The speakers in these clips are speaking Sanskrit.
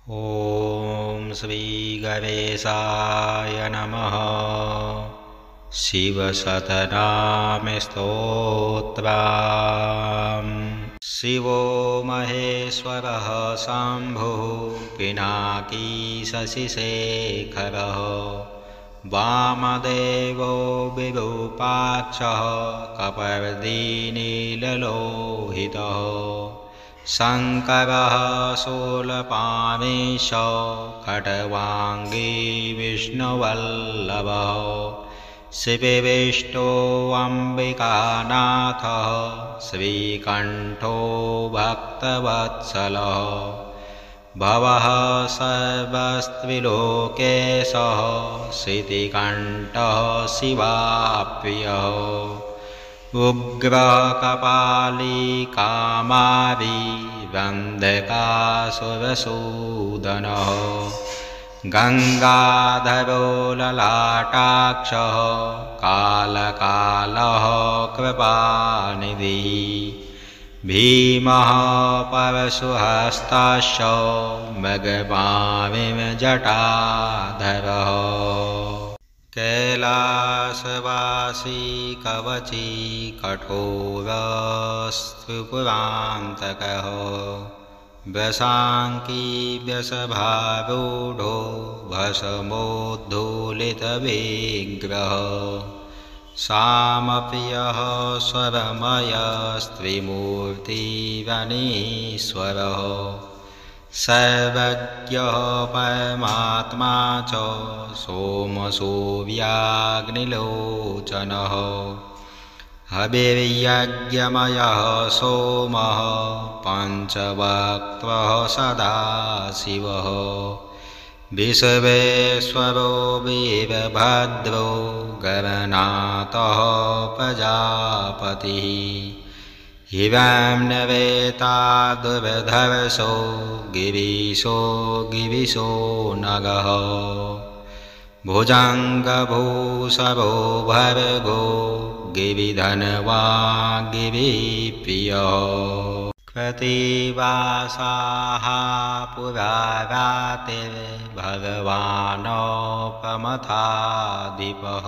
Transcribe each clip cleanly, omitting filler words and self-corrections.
ॐ श्री गणेशाय नमः। शिवशतनामस्तोत्रम्। शिवो महेश्वरः शम्भुः पिनाकी शशिशेखरः। वामदेवो विरूपाक्षः कपर्दीनीललोहितः। शङ्करः शूलपाणिश्च खड्गवाङ्गी विष्णुवल्लभः। शिवविष्टो अम्बिकानाथः श्रीकण्ठो भक्तवत्सलः। भवः सर्वस्त्रिलोकेशः श्रुतिकण्ठः शिवाप्रियः। उग्रकपाली कामारी वन्दकासुरसूदनः। गङ्गाधरो ललाटाक्षः कालकालः कृपानिधिः। भीमः परशुहस्तश्च मृगपाणिर्जटाधरः। कैलासवासी कवची कठोरस्त्रिपुरान्तकः। वृषाङ्की वृषभारूढो भस्मोद्धूलितविग्रहः। सामप्रियः स्वरमयस्त्रिमूर्तिरनीश्वरः। सर्वज्ञः परमात्मा च सोमसूर्याग्निलोचनः। हविर्यज्ञमयः सोमः पञ्चवक्त्रः सदाशिवः। विश्वेश्वरो वीरभद्रो गणनाथः प्रजापतिः। हिरण्यवेता दुर्धर्षो गिरीशो गिरिशो नगः। भुजङ्गभूषरो भर्गो गिरिधनवान् गिरिप्रियः। कृत्तिवासाः पुरा रातिर्भगवान् प्रमथाधिपः।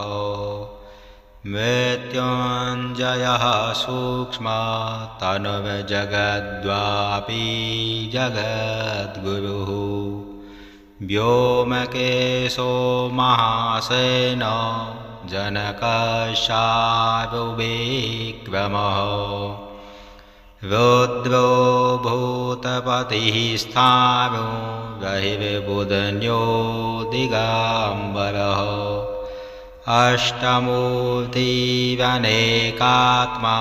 मृत्युञ्जयः सूक्ष्मतनुर्जगद्व्यापी जगद्गुरुः। व्योमकेशो महासेनो जनकशारुविक्रमः। रुद्रो भूतपतिः स्थाणु रहिर्बुधन्यो दिगम्बरः। अष्टमूर्तिरनेकात्मा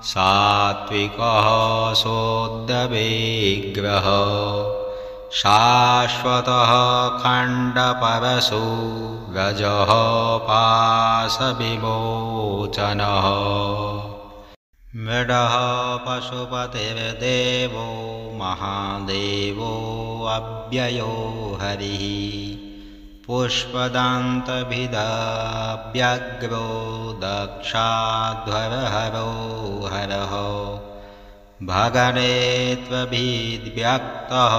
सात्विकः शोद्धविग्रहः। शाश्वतः खण्डपरशु रजः पाशविमोचनः। मृडः पशुपतिर्देवो महादेवो अव्ययो हरिः। पुष्पदन्तभिदव्यग्रो दक्षाध्वरहरो हरः। भगने त्वभिद्व्यक्तः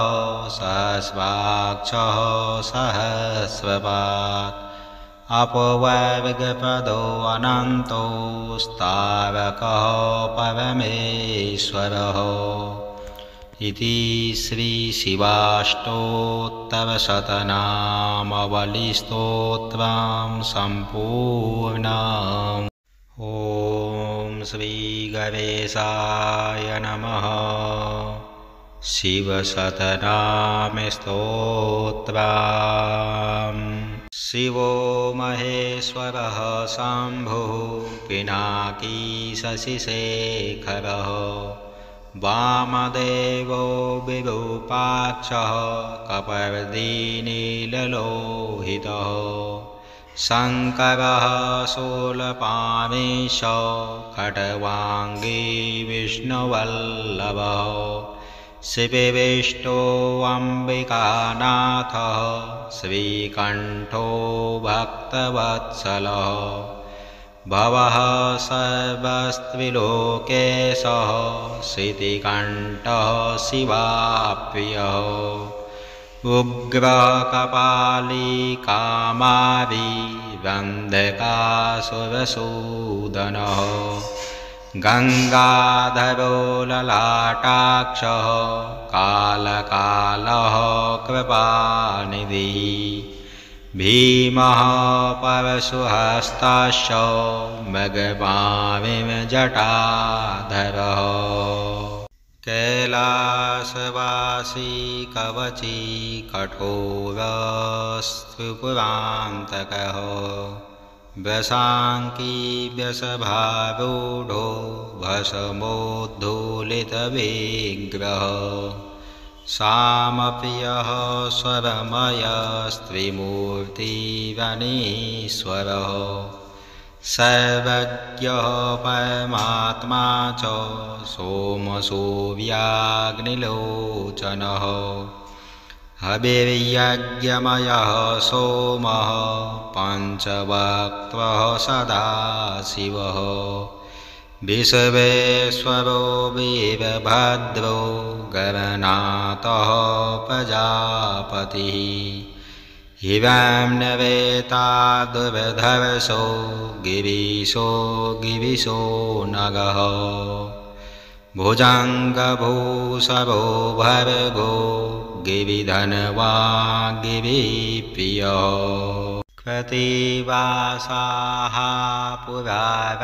सहस्राक्षः सहस्रपात्। अपवर्गपदो अनन्तो स्तारकः परमेश्वरः। इति श्रीशिवाष्टोत्तरशतनामावलीस्तोत्रं सम्पूर्णम्। ॐ श्री गणेशाय नमः। शिवशतनामस्तोत्रम्। शिवो महेश्वरः शम्भुः पिनाकी शशिशेखरः। वामदेवो विरूपाक्षः कपर्दीनीललोहितः। शङ्करः शूलपाणिश्च खड्गवाङ्गी विष्णुवल्लभः। शिवविष्टो अम्बिकानाथः श्रीकण्ठो भक्तवत्सलः। भवः सर्वस्त्रिलोकेशः श्रुतिकण्ठः शिवाप्रियः। उग्रकपाली कामारी वन्धकासुरसूदनः गङ्गाधरो ललाटाक्षः कालकालः कृपानिधि भीमः परशुहस्तश्च मृगपाविमजटाधरः कैलासवासी कवची कठोरस्त्रिपुरान्तकः वृषाङ्की वृषभारूढो भस्मोद्धूलितविग्रहः सामप्रियः स्वरमयस्त्रिमूर्तिवनीश्वरः सर्वज्ञः परमात्मा च सोमसूर्याग्निलोचनः हविर्यज्ञमयः सोमः पञ्चवक्त्रः सदाशिवः विश्वेश्वरो वीरभद्रो गणनाथः प्रजापतिः हिरण्यवेतादुर्धर्षो गिरीशो गिरिशो नगः भुजङ्गभूषभो भर्गो गिरिधनवान् गिरिप्रियः कृत्तिवासाः पुरारातिर्भगवान्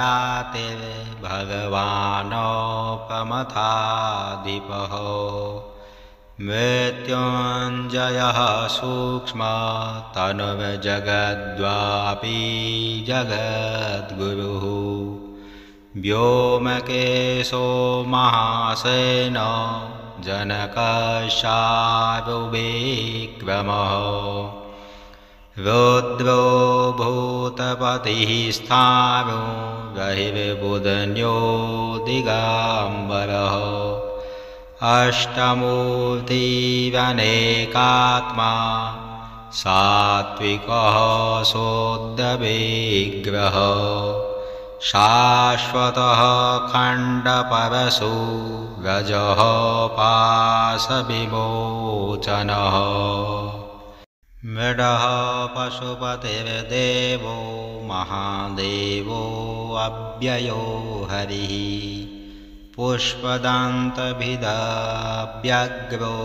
प्रमथाधिपः मृत्युञ्जयः सूक्ष्मतनुर्जगद्वापि जगद्गुरुः व्योमकेशो महासेनो जनकशारुविक्रमः रुद्रो भूतपतिः स्थाणु रहिर्बुधन्यो दिगम्बरः अष्टमूर्तिरनेकात्मा सात्विकः शोद्धविग्रहः शाश्वतः खण्डपरशु रजः पाशविमोचनः मृडः पशुपतिर्देवो महादेवो अव्ययो हरिः पुष्पदन्तभिदव्यग्रो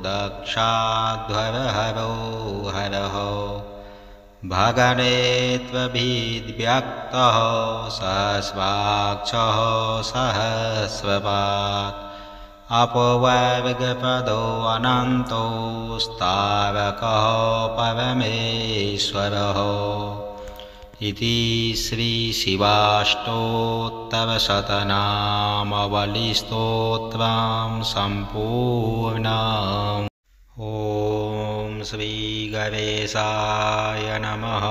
दक्षाध्वरहरो हरः भगने त्वभिद्व्यक्तः सहस्राक्षः सहस्रपात् अपवर्गपदो अनन्तो स्तारकः परमेश्वरः इति श्रीशिवाष्टोत्तरशतनामावलीस्तोत्रं सम्पूर्णम्। ॐ श्रीगणेशाय नमः।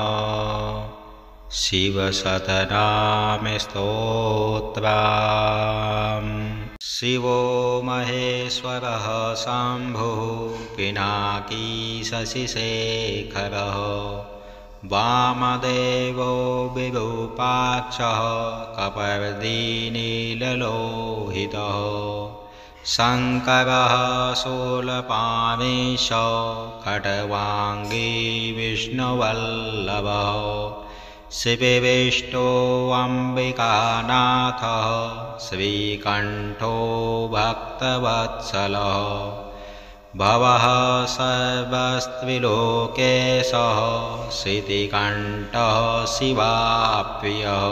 शिवशतनामस्तोत्रम्। शिवो महेश्वरः शम्भुः पिनाकी शशिशेखरः वामदेवो विरूपाक्षः कपर्दीनीललोहितः शङ्करः शूलपाणिश्च खट्वाङ्गी विष्णुवल्लभः शिवविष्टो अम्बिकानाथः श्रीकण्ठो भक्तवत्सलः भवः सर्वस्त्रिलोकेशः श्रुतिकण्ठः शिवाप्रियः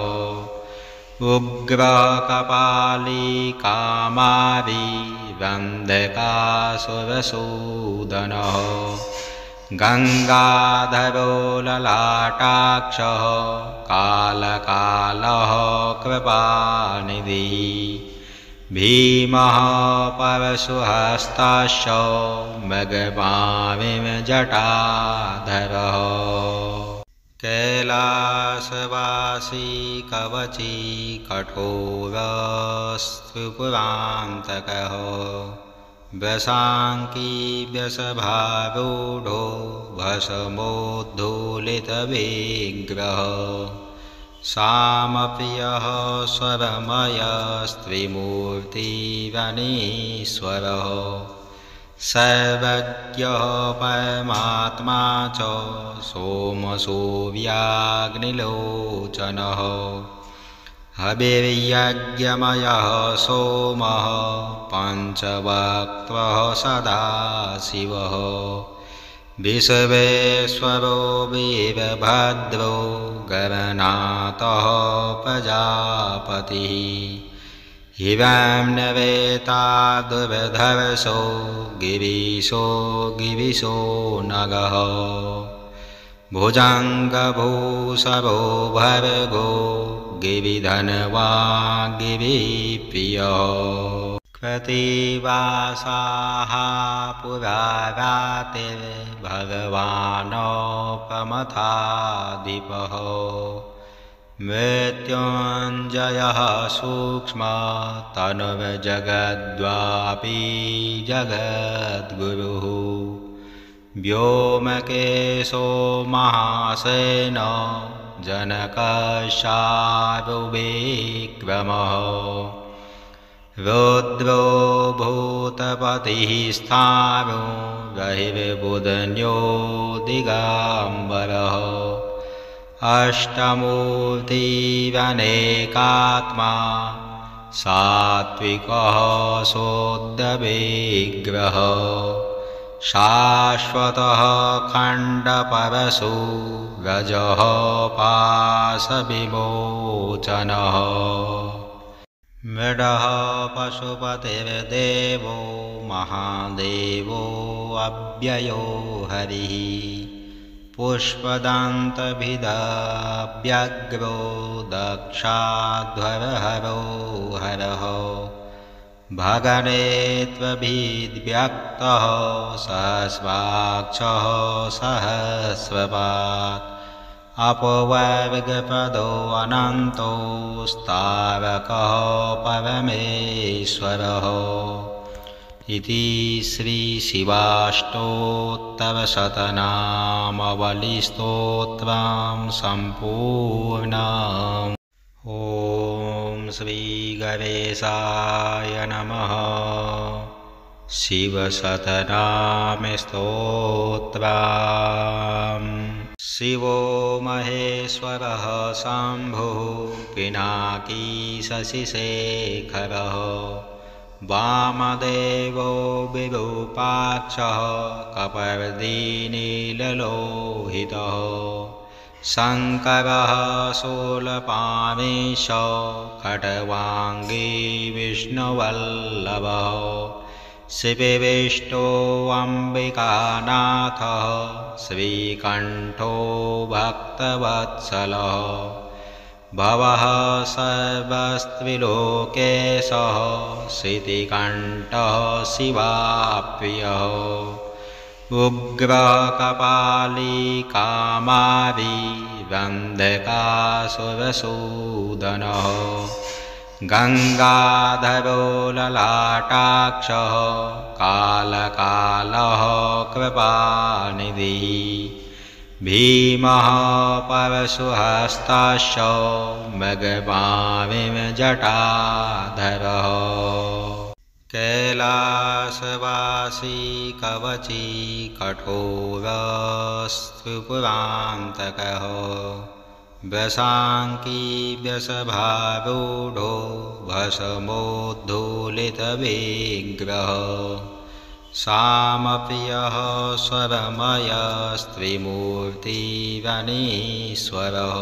उग्रकपाली कामारी वन्धकासुरसूदनः गङ्गाधरो ललाटाक्षः कालकालः कृपानिधि भीमः परशुहस्तश्च मृगपाविमजटाधरः कैलासवासी कवची कठोरस्त्रिपुरान्तकः वृषाङ्की वृषभारूढो भस्मोद्धूलितविग्रहः सामप्रियः स्वरमयस्त्रिमूर्तिवनीश्वरः सर्वज्ञः परमात्मा च सोमसूर्याग्निलोचनः हविर्यज्ञमयः सोमः पञ्चवक्त्रः सदाशिवः विश्वेश्वरो वीरभद्रो गणनाथः प्रजापतिः हिरण्यवेतादुर्धर्षो गिरिशो नगः भुजङ्गभूषभो भर्गो गिरिधनवान् गिरिप्रियः कृत्तिवासाः पुरा रातिर्भगवान् प्रमथाधिपः मृत्युञ्जयः सूक्ष्मतनुर्जगद्वापि जगद्गुरुः व्योमकेशो महासेनो जनकशारुविक्रमः रुद्रो भूतपतिः स्थाणु रहिर्बुधन्यो दिगम्बरः अष्टमूर्तिरनेकात्मा सात्विकः शोद्धविग्रहः शाश्वतः खण्डपरशु रजः पाशविमोचनः मृडः पशुपतिर्देवो महादेवो अव्ययो हरिः पुष्पदन्तभिदव्यग्रो दक्षाध्वरहरो हरः भगने त्वभिद्व्यक्तः सहस्राक्षः सहस्रपात् अपवर्गपदो अनन्तो स्तारकः परमेश्वरः इति श्रीशिवाष्टोत्तरशतनामावलीस्तोत्रं सम्पूर्णम्। ॐ श्रीगणेशाय नमः। शिवशतनामस्तोत्रम्। शिवो महेश्वरः शम्भुः पिनाकी शशिशेखरः वामदेवो विरूपाक्षः कपर्दिनीललोहितः शङ्करः शूलपाणिश्च खट्वाङ्गी विष्णुवल्लभः शिवविष्टो अम्बिकानाथः श्रीकण्ठो भक्तवत्सलः भवः सर्वस्त्रिलोकेशः श्रुतिकण्ठः शिवाप्रियः उग्रकपाली कामारी वन्धकासुरसूदनः गङ्गाधरो ललाटाक्षः कालकालः कृपानिधिः भीमः परशुहस्तश्च मृगपाणिर्जटाधरः कैलासवासी कवची कठोरस्त्रिपुरान्तकः वशाङ्की वृषभारूढो भस्मोद्धूलितविग्रहः सामप्रियः स्वरमयस्त्रिमूर्तिरनीश्वरः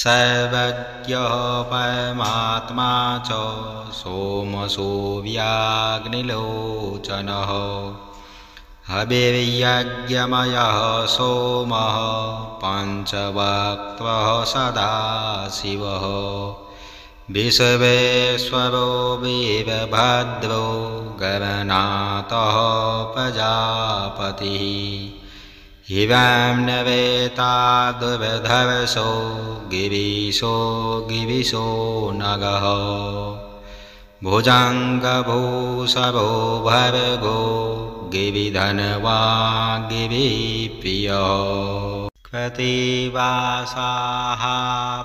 सर्वज्ञः परमात्मा च सोमसूर्याग्निलोचनः हविर्यज्ञमयः सोमः पञ्चवक्त्रः सदाशिवः विश्वेश्वरो वीरभद्रो गणनाथः प्रजापतिः हिरण्यवेतादुर्धर्षो गिरिशो नगः भुजङ्गभूषभो भर्गो गिरिधनवान् गिरिप्रियः कृत्तिवासाः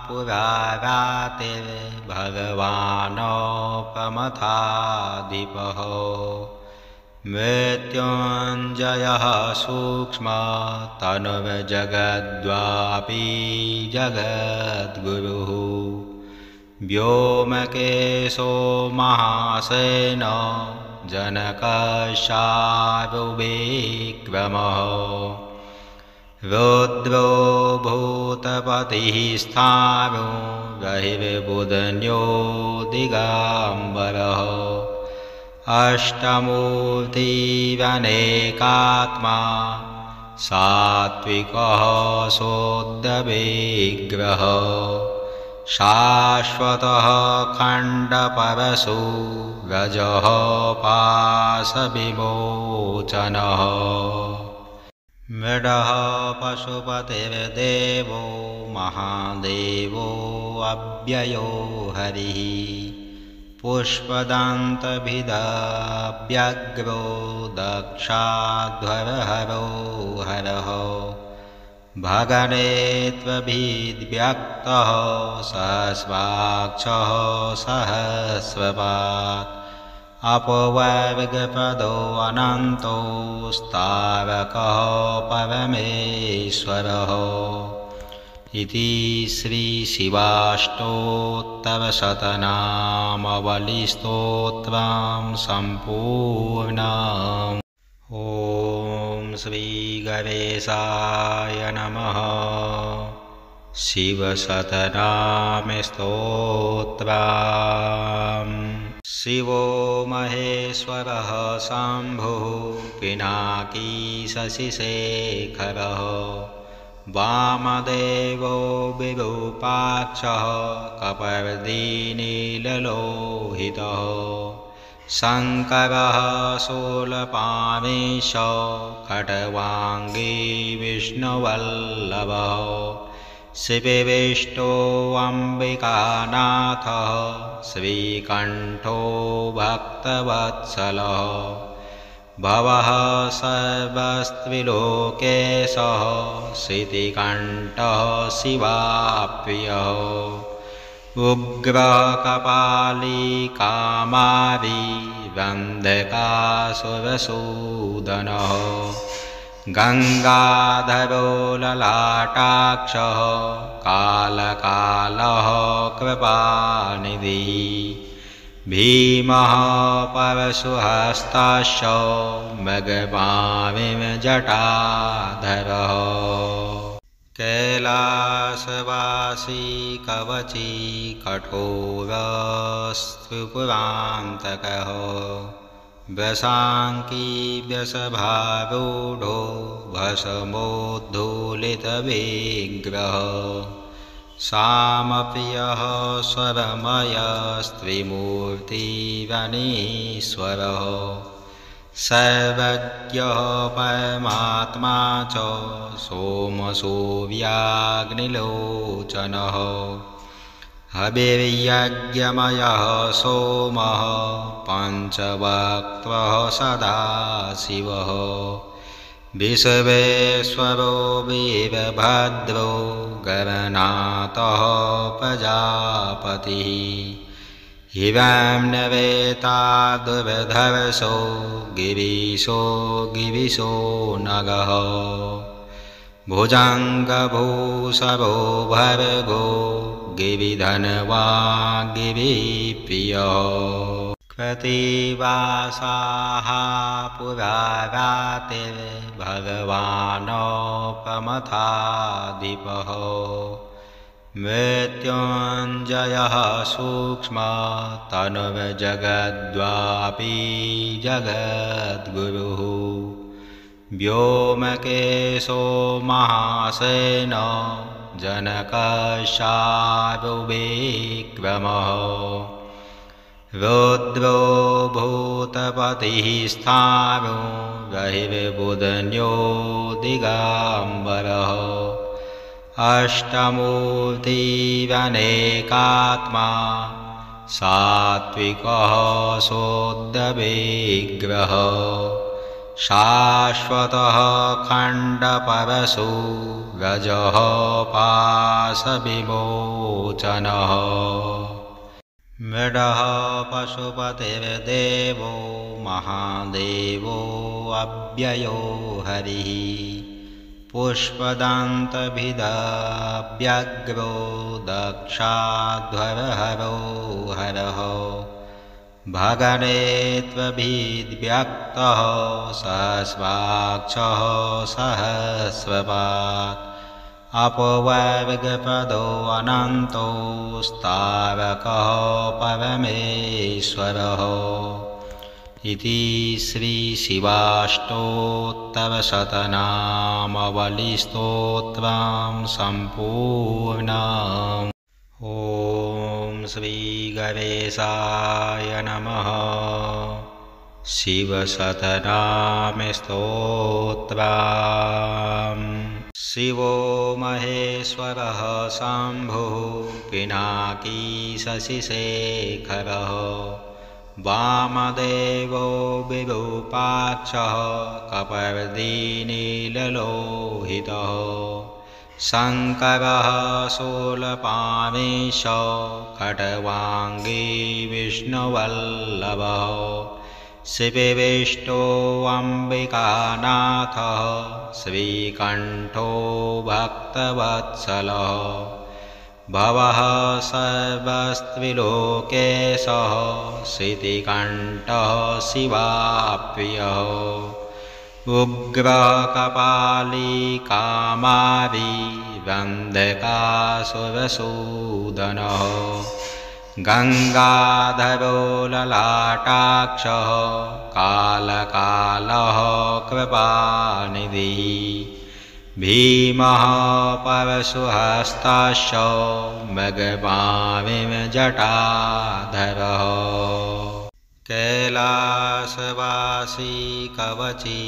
पुरा रातिर्भगवान् प्रमथाधिपः मृत्युञ्जयः सूक्ष्मतनुर्जगद्वापि जगद्गुरुः व्योमकेशो महासेनो जनकशार्दूलविक्रमः रुद्रो भूतपतिः स्थाणु बहिर्बुधन्यो दिगम्बरः अष्टमूर्तिरनेकात्मा सात्विकः शुद्धविग्रहः शाश्वतः खण्डपरशु रजः पाशविमोचनः मृडः पशुपतिर्देवो महादेवो अव्ययो हरिः पुष्पदन्तभिदव्यग्रो दक्षाध्वरहरो हरः भगने त्वभिद्व्यक्तः सहस्राक्षः सहस्रपात् अपवर्गपदो अनन्तो स्तारकः परमेश्वरः इति श्रीशिवाष्टोत्तरशतनामावलीस्तोत्रं सम्पूर्णम्। ॐ श्रीगणेशाय नमः। शिवशतनामस्तोत्रम्। शिवो महेश्वरः शम्भुः पिनाकी शशिशेखरः वामदेवो विरूपाक्षः कपर्दीनीललोहितः शङ्करः शूलपाणिश्च खट्वाङ्गी विष्णुवल्लभः शिवविष्टो अम्बिकानाथः श्रीकण्ठो भक्तवत्सलः भवः सर्वस्त्रिलोकेशः श्रुतिकण्ठः शिवाप्रियः उग्रकपाली कामारी वन्धकासुरसूदनः गङ्गाधरो ललाटाक्षः कालकालः कृपानिधिः भीमः परशुहस्तश्च मृगपाणिर्जटाधरः कैलासवासी कवची कठोरस्त्रिपुरान्तकः वशाङ्की वृषभारूढो भस्मोद्धूलितविग्रहः सामप्रियः स्वरमयस्त्रिमूर्तिरनीश्वरः सर्वज्ञः परमात्मा च सोमसूर्याग्निलोचनः हविर्यज्ञमयः सोमः पञ्चवक्त्रः सदाशिवः विश्वेश्वरो वीरभद्रो गणनाथः प्रजापतिः हिरण्यवेतादुर्धर्षो गिरिशो नगः भुजङ्गभूषभो भर्गो गिरिधनवान् गिरिप्रियः कृत्तिवासाः पुरा रातिर्भगवान् प्रमथाधिपः मृत्युञ्जयः सूक्ष्मतनुर्जगद्वापि जगद्गुरुः व्योमकेशो महासेनो जनकशार्दूलविक्रमः रुद्रो भूतपतिः स्थाणु बहिर्बुधन्यो दिगम्बरः अष्टमूर्तिरनेकात्मा सात्विकः शुद्धविग्रहः शाश्वतः खण्डपरशु रजः पाशविमोचनः मृडः पशुपतिर्देवो महादेवो अव्ययो हरिः पुष्पदान्तभिदव्यग्रो दक्षाध्वरहरो हरः भगने त्वभिद्व्यक्तः सहस्राक्षः सहस्रपात् अपवर्गपदो अनन्तो स्तावकः परमेश्वरः इति श्रीशिवाष्टोत्तरशतनामावलीस्तोत्रं सम्पूर्णम्। ॐ श्रीगणेशाय नमः। शिवशतनामस्तोत्रम्। शिवो महेश्वरः शम्भुः पिनाकी शशिशेखरः वामदेवो विरूपाक्षः कपर्दीनीललोहितः शङ्करः शूलपाणिश्च खट्वाङ्गी विष्णुवल्लभः शिवविष्टो अम्बिकानाथः श्रीकण्ठो भक्तवत्सलः भवः सर्वस्त्रिलोकेशः श्रुतिकण्ठः शिवाप्रियः उग्रकपाली कामारी वन्धकासुरसूदनः गङ्गाधरो ललाटाक्षः कालकालः कृपानिधिः भीमः परशुहस्तश्च मृगपाणिर्जटाधरः कैलासवासी कवची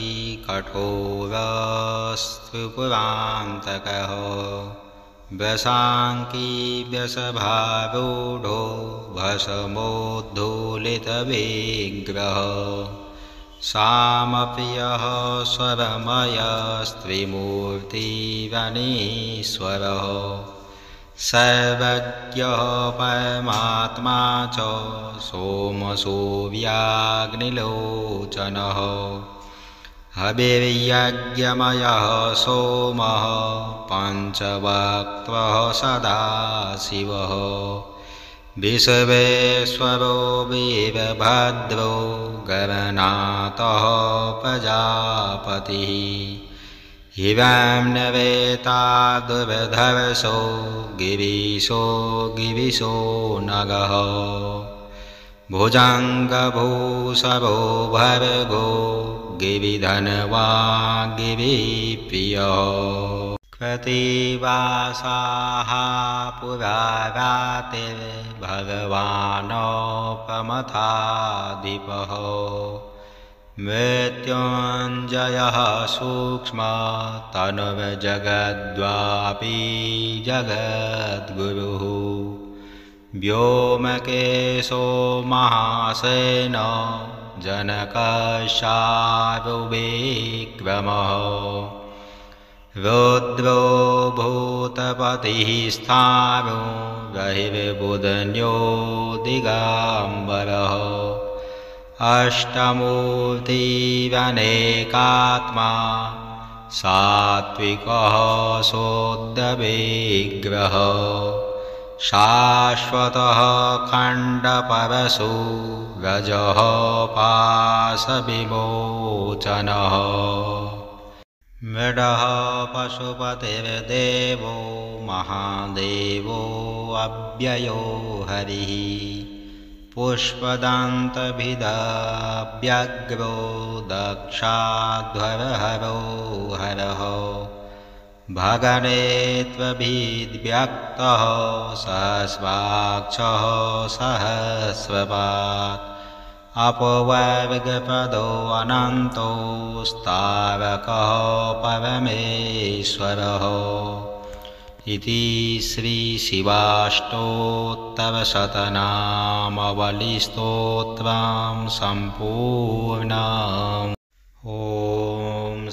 कठोरस्त्रिपुरान्तकः वशाङ्की वृषभारूढो भस्मोद्धूलितविग्रहः सामप्रियः स्वरमयस्त्रिमूर्तिरनीश्वरः सर्वज्ञः परमात्मा च सोमसूर्याग्निलोचनः हविर्यज्ञमयः सोमः पञ्चवक्त्रः सदाशिवः विश्वेश्वरो वीरभद्रो गणनाथः प्रजापतिः हिरण्यवेतादुर्धर्षो गिरिशो नगः भुजङ्गभूषरो भर्गो गिरिधनवान् गिरिप्रियः कृत्तिवासाः पुरा रातिर्भगवान् प्रमथाधिपः मृत्युञ्जयः सूक्ष्मतनुर्जगद्वापी जगद्गुरुः व्योमकेशो महासेनो जनकशारुविक्रमः रुद्रो भूतपतिः स्थाणु गहिर्बुधन्यो दिगम्बरः अष्टमूर्तिरनेकात्मा सात्विकः शोद्धविग्रहः शाश्वतः खण्डपरशु गजः पाशविमोचनः मृडः पशुपतिर्देवो महादेवो अव्ययो हरिः पुष्पदान्तभिदव्यग्रो दक्षाध्वरहरो हरः भगने त्वभिद्व्यक्तः सहस्राक्षः सहस्रपात् अपवर्गपदो अनन्तो स्तावकः परमेश्वरः इति श्रीशिवाष्टोत्तरशतनामावलीस्तोत्रं सम्पूर्णम्। ॐ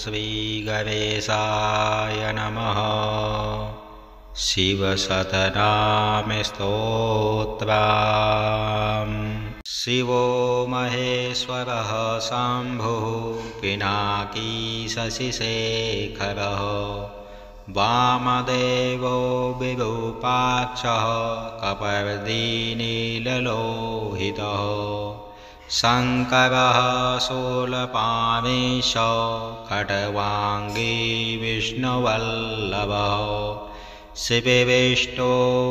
श्रीगणेशाय नमः। शिवशतनामस्तोत्रम् शिवो महेश्वरः शम्भुः पिनाकी शशिशेखरः वामदेवो विरूपाक्षः कपर्दी नीललोहितः शङ्करः शूलपाणिश खड्वाङ्गी विष्णुवल्लभः शिवविष्टो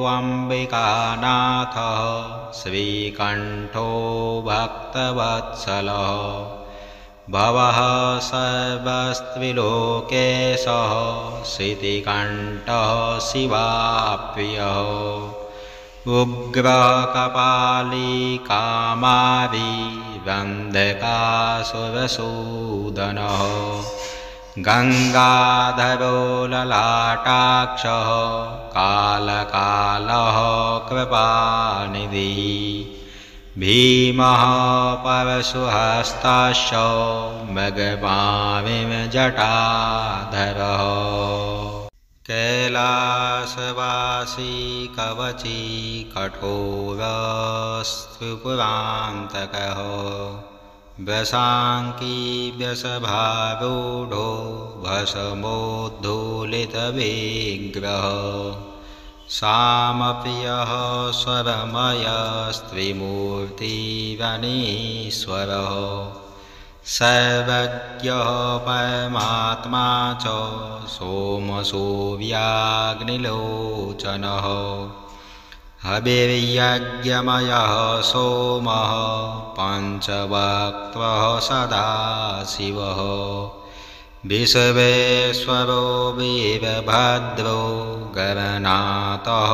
अम्बिकानाथः श्रीकण्ठो भक्तवत्सलः भवः सर्वस्त्रिलोकेशः श्रुतिकण्ठः शिवाप्रियः उग्रकपाली कामारी वन्धकासुरसूदनः गङ्गाधरो ललाटाक्षः कालकालः कृपानिधिः भीमः परशुहस्तश्च मृगपाविमजटाधरः कैलासवासी कवची कठोरस्त्रिपुरान्तकः वशाङ्की वृषभारूढो भस्मोद्धूलितविग्रहः सामप्रियः स्वरमयस्त्रिमूर्तिरनीश्वरः सर्वज्ञः परमात्मा च सोमसूर्याग्निलोचनः हविर्यज्ञमयः सोमः पञ्चवक्त्रः सदाशिवः विश्वेश्वरो वीरभद्रो गणनाथः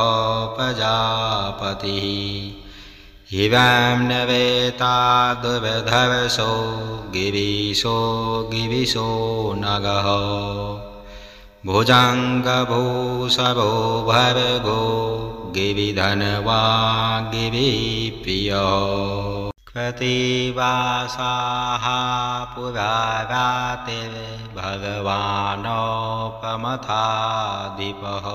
प्रजापतिः हिरण्यवेतादुर्धर्षो गिरीशो गिरिशो नगः भुजङ्गभूषभो भर्गो गिरिधनवा गिरिप्रियः कृत्तिवासाः पुरा रातिर्भगवान् प्रमथाधिपः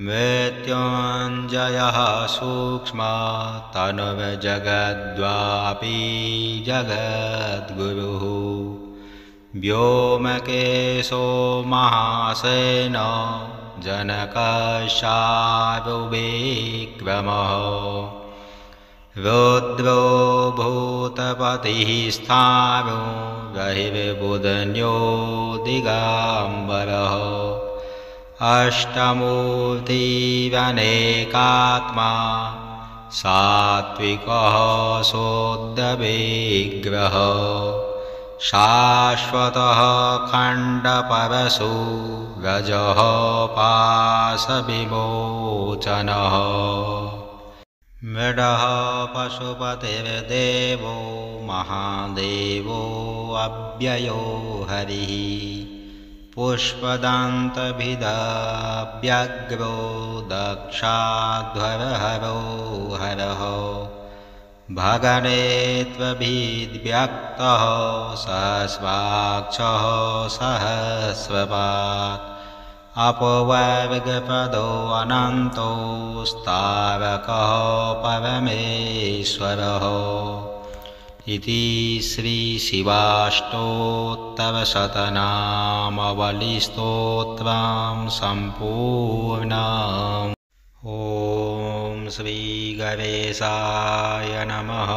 मृत्युञ्जयः सूक्ष्मतनुर्जगद्वापी जगद्गुरुः व्योमकेशो महासेनो जनकशारुविक्रमः रुद्रो भूतपतिः स्थाणु रहिर्बुधन्यो दिगम्बरः अष्टमूर्तिरनेकात्मा सात्विकः शोद्धविग्रहः शाश्वतः खण्डपरशु रजः पाशविमोचनः मृडः पशुपतिर्देवो महादेवो अव्ययो हरिः पुष्पदन्तभिदव्यग्रो दक्षाध्वरहरो हरः भगने त्वभिद्व्यक्तः सहस्राक्षः सहस्रपात् अपवर्गपदो अनन्तो स्तारकः परमेश्वरः इति श्रीशिवाष्टोत्तरशतनामावलिस्तोत्रं सम्पूर्णम्। ॐ श्रीगणेशाय नमः।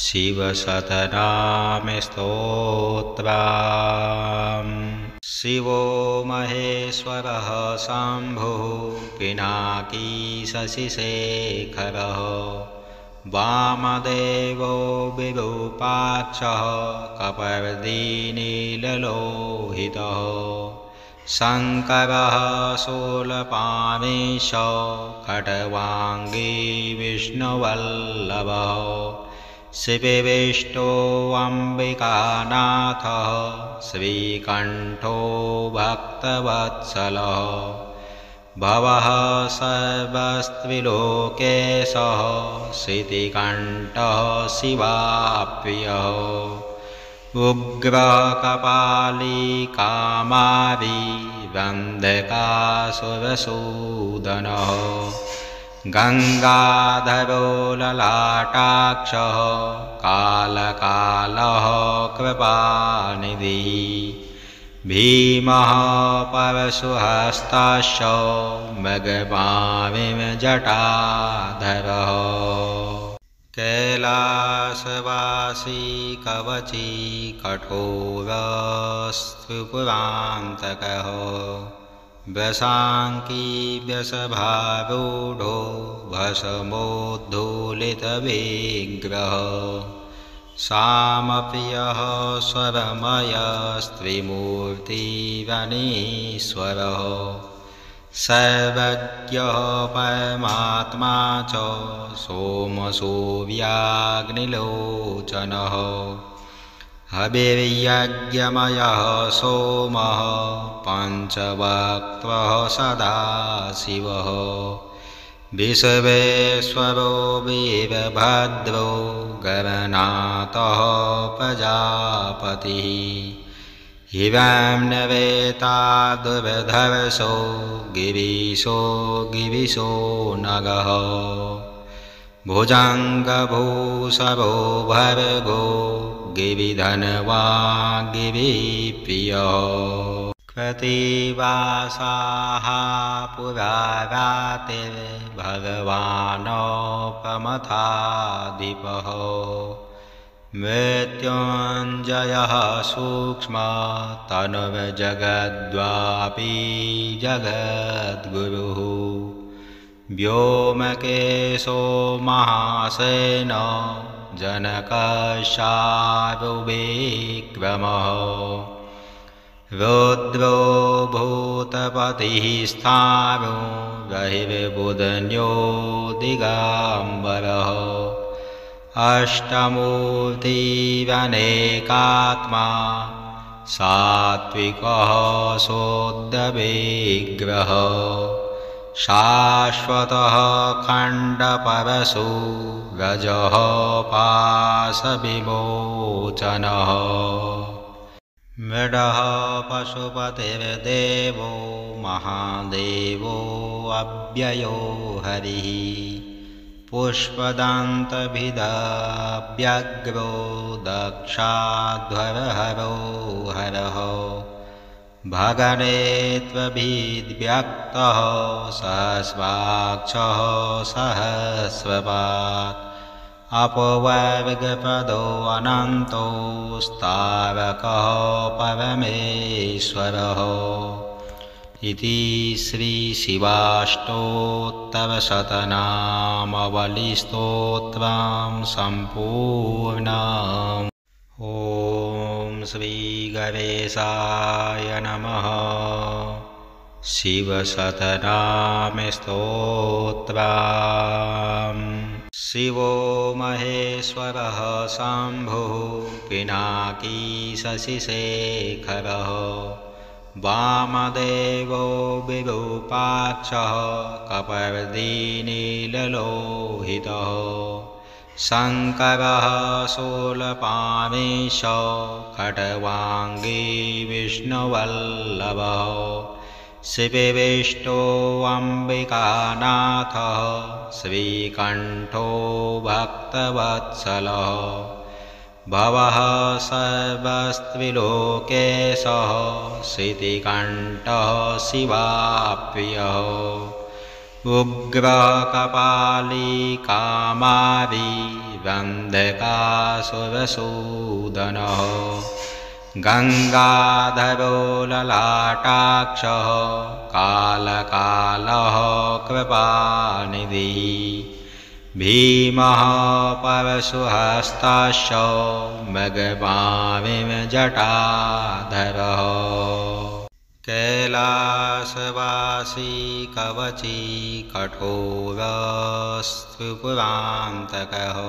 शिवशतनामस्तोत्रम्। शिवो महेश्वरः शम्भुः पिनाकी शशिशेखरः वामदेवो विरूपाक्षः कपर्दी नीललोहितः शङ्करः शूलपाणिश खड्वाङ्गी विष्णुवल्लभः शिवविष्टो अम्बिकानाथः श्रीकण्ठो भक्तवत्सलः भवः सर्वस्त्रिलोकेशः श्रुतिकण्ठः शिवाप्रियः उग्रकपाली कामारी वन्धकासुरसूदनः गङ्गाधरो ललाटाक्षः कालकालः कृपानिधिः भीमः परशुहस्ताश्च मृगपाविमजटाधरः कैलासवासी कवची कठोरस्त्रिपुरान्तकः व्यशाङ्की व्यसभारूढो भस्मोद्धूलितविग्रहः सामप्रियः स्वरमयस्त्रिमूर्तिरनीश्वरः सर्वज्ञः परमात्मा च सोमसूर्याग्निलोचनः हविर्यज्ञमयः सोमः पञ्चवक्त्रः सदाशिवः विश्वेश्वरो वीरभद्रो गणनाथः प्रजापतिः हिरण्यवेतादुर्धर्षो गिरिशो नगः भुजङ्गभूषभो भर्गो गिरिधनवान् गिरिप्रियः कृत्तिवासाः पुरा रातिर्भगवान् प्रमथाधिपः मृत्युञ्जयः सूक्ष्मतनुर्जगद्वापि जगद्गुरुः व्योमकेशो महासेनो जनकशारुविक्रमः रुद्रो भूतपतिः स्थाणु रहिर्बुधन्यो दिगम्बरः अष्टमूर्तिरनेकात्मा सात्विकः शोद्धविग्रहः शाश्वतः खण्डपरशु रजः पाशविमोचनः मृडः पशुपतिर्देवो महादेवो अव्ययो हरिः पुष्पदन्तभिदव्यग्रो दक्षाध्वरहरो हरः भगने त्वभिद्व्यक्तः सहस्राक्षः सहस्रपात् अपवर्गपदो अनन्तो स्तारकः परमेश्वरः इति श्रीशिवाष्टोत्तरशतनामावलिस्तोत्रं सम्पूर्णम्। ॐ श्रीगणेशाय नमः। शिवशतनामस्तोत्रम्। शिवो महेश्वरः शम्भुः पिनाकी शशिशेखरः वामदेवो विरूपाक्षः कपर्दीनीललोहितः शङ्करः शूलपाणिश्च खट्वाङ्गी विष्णुवल्लभः शिवविष्टो अम्बिकानाथः श्रीकण्ठो भक्तवत्सलः भवः सर्वस्त्रिलोकेशः श्रुतिकण्ठः शिवाप्रियः उग्रकपाली कामारी वन्धकासुरसूदनः गङ्गाधरो ललाटाक्षः कालकालः कृपानिधिः भीमः परशुहस्ताश्च मृगपाविमजटाधरः कैलासवासी कवची कठोरस्त्रिपुरान्तकः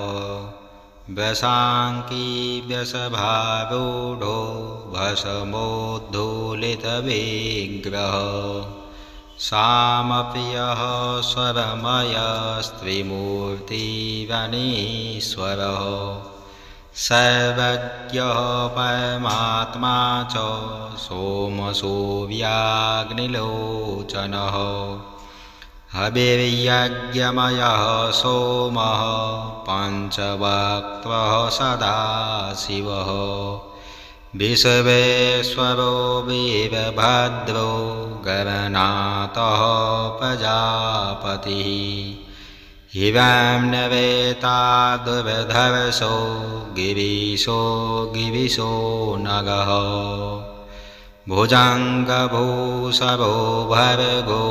व्यशाङ्की व्यसभारूढो भस्मोद्धूलितविग्रहः सामप्रियः स्वरमयस्त्रिमूर्तिरनीश्वरः सर्वज्ञः परमात्मा च सोमसूर्याग्निलोचनः हविर्यज्ञमयः सोमः पञ्चवक्त्रः सदाशिवः विश्वेश्वरो वीरभद्रो गणनाथः प्रजापतिः हिरण्यवेताद्भर्धर्षो गिरिशो नगः भुजङ्गभूषभो भर्गो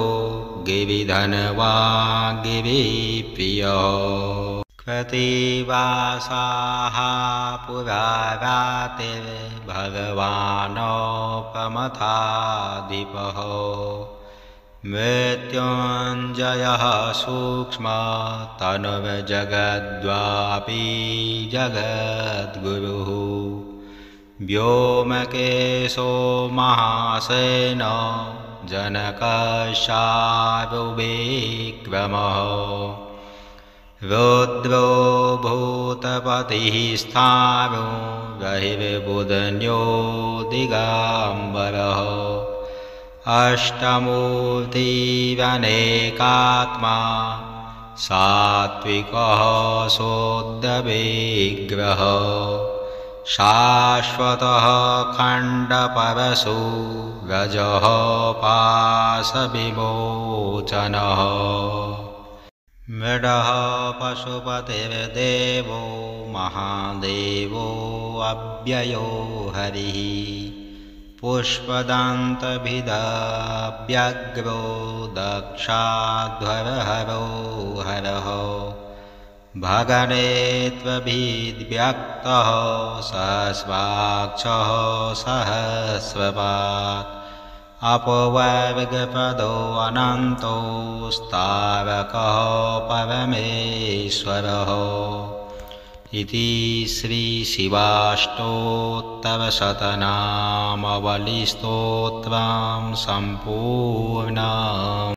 गिरिधनवान् गिरिप्रियः कृत्तिवासाः पुरा रातिर्भगवान् प्रमथाधिपः मृत्युञ्जयः सूक्ष्मतनुर्जगद्वापि जगद्गुरुः व्योमकेशो महासेनो जनकशार्दूलविक्रमः रुद्रो भूतपतिः स्थाणु रहिर्बुधन्यो दिगम्बरः अष्टमूर्तिरनेकात्मा सात्विकः शुद्धविग्रहः शाश्वतः खण्डपरशु रजः पाशविमोचनः मृडः पशुपतिर्देवो महादेवो अव्ययो हरिः पुष्पदन्तभिदव्यग्रो दक्षाध्वरहरो हरः भगने त्वभिद्व्यक्तः सहस्राक्षः सहस्रपात् अपवर्गपदो अनन्तो स्तारकः परमेश्वरः इति श्रीशिवाष्टोत्तरशतनामावलिस्तोत्रं सम्पूर्णम्।